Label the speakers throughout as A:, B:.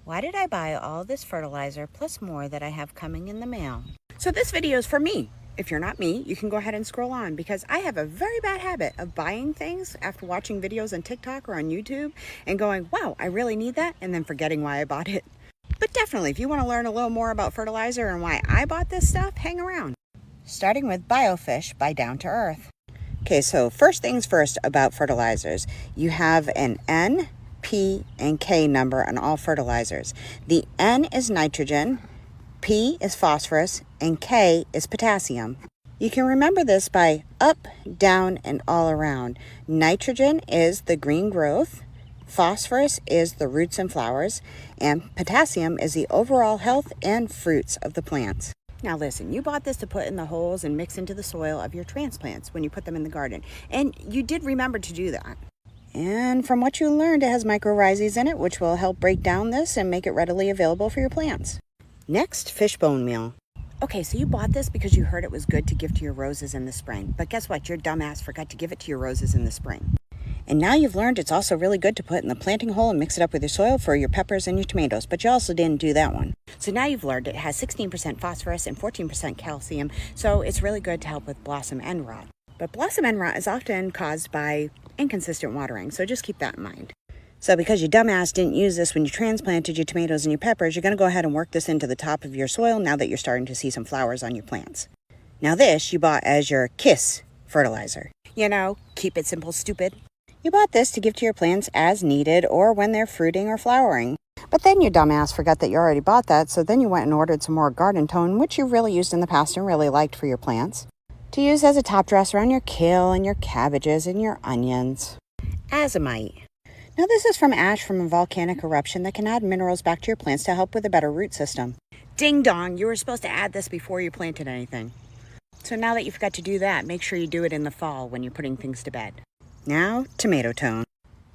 A: Why did I buy all this fertilizer plus more that I have coming in the mail? So this video is for me. If you're not me, you can go ahead and scroll on because I have a very bad habit of buying things after watching videos on TikTok or on YouTube and going, wow, I really need that, and then forgetting why I bought it. But definitely, if you want to learn a little more about fertilizer and why I bought this stuff, hang around. Starting with Biofish by Down to Earth. Okay, so first things first about fertilizers. You have an N, P, and K number on all fertilizers. The N is nitrogen, P is phosphorus, and K is potassium. You can remember this by up, down, and all around. Nitrogen is the green growth, phosphorus is the roots and flowers, and potassium is the overall health and fruits of the plants. Now listen, you bought this to put in the holes and mix into the soil of your transplants when you put them in the garden. And you did remember to do that. And from what you learned, it has mycorrhizas in it, which will help break down this and make it readily available for your plants. Next, fish bone meal. Okay, so you bought this because you heard it was good to give to your roses in the spring. But guess what? Your dumbass forgot to give it to your roses in the spring. And now you've learned it's also really good to put in the planting hole and mix it up with your soil for your peppers and your tomatoes. But you also didn't do that one. So now you've learned it has 16% phosphorus and 14% calcium. So it's really good to help with blossom end rot. But blossom end rot is often caused by inconsistent watering, so just keep that in mind. So because your dumbass didn't use this when you transplanted your tomatoes and your peppers, you're going to go ahead and work this into the top of your soil now that you're starting to see some flowers on your plants. Now this you bought as your KISS fertilizer. You know, keep it simple, stupid. You bought this to give to your plants as needed or when they're fruiting or flowering. But then your dumbass forgot that you already bought that, so then you went and ordered some more garden tone, which you really used in the past and really liked for your plants, to use as a top dress around your kale and your cabbages and your onions. Azomite. Now this is from ash from a volcanic eruption that can add minerals back to your plants to help with a better root system. Ding dong, you were supposed to add this before you planted anything. So now that you forgot to do that, make sure you do it in the fall when you're putting things to bed. Now, tomato tone.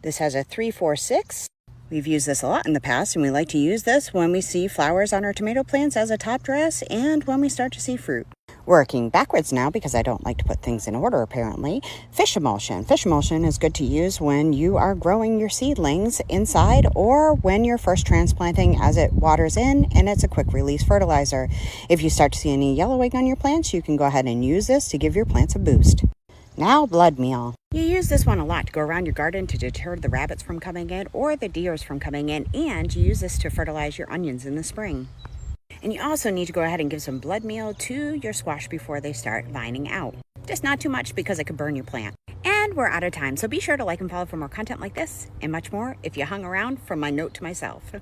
A: This has a 3-4-6. We've used this a lot in the past, and we like to use this when we see flowers on our tomato plants as a top dress and when we start to see fruit. Working backwards now, because I don't like to put things in order apparently, fish emulsion. Fish emulsion is good to use when you are growing your seedlings inside or when you're first transplanting as it waters in, and it's a quick release fertilizer. If you start to see any yellowing on your plants, you can go ahead and use this to give your plants a boost. Now, blood meal. You use this one a lot to go around your garden to deter the rabbits from coming in or the deers from coming in, and you use this to fertilize your onions in the spring. And you also need to go ahead and give some blood meal to your squash before they start vining out. Just not too much because it could burn your plant. And we're out of time, so be sure to like and follow for more content like this and much more if you hung around from my note to myself.